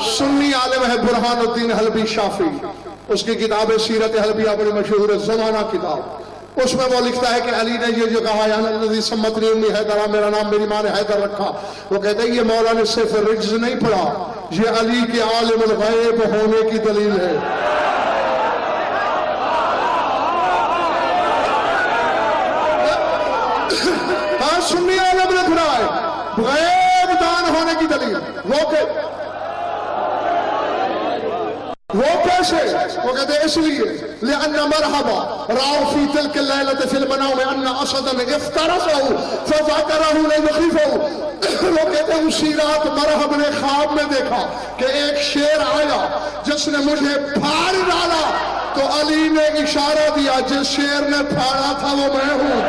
सुन्नी आलिम है बुरहानुद्दीन हलबी शाफी, उसकी किताब सीरत हलबिया बड़ी मशहूर है, ज़माना किताब। उसमें वो लिखता है कि अली ने ये जो कहा सम्मतनी उम्मी हैदरा, मेरा नाम मेरी माँ ने हैदर रखा, वो कहते हैं ये मौला ने सिर्फ रिज्ज नहीं पढ़ा, ये अली के आलिमुल गैब होने की दलील है। हाँ, सुन्नी आलिम ने पढ़ा है, गैब दान होने की दलील। वो कैसे? वो कहते हैं इसलिए लिअन्ना मरहबा राव फी तिल्क लैलत फिल मनाम में अन्ना असदन इफ्तरसहु फज़करहु लियखीफहु। वो कहते हैं उसी रात मरहब ने ख्वाब में देखा कि एक शेर आया जिसने मुझे फाड़ डाला, तो अली ने इशारा दिया जिस शेर ने फाड़ा था वो मैं हूं।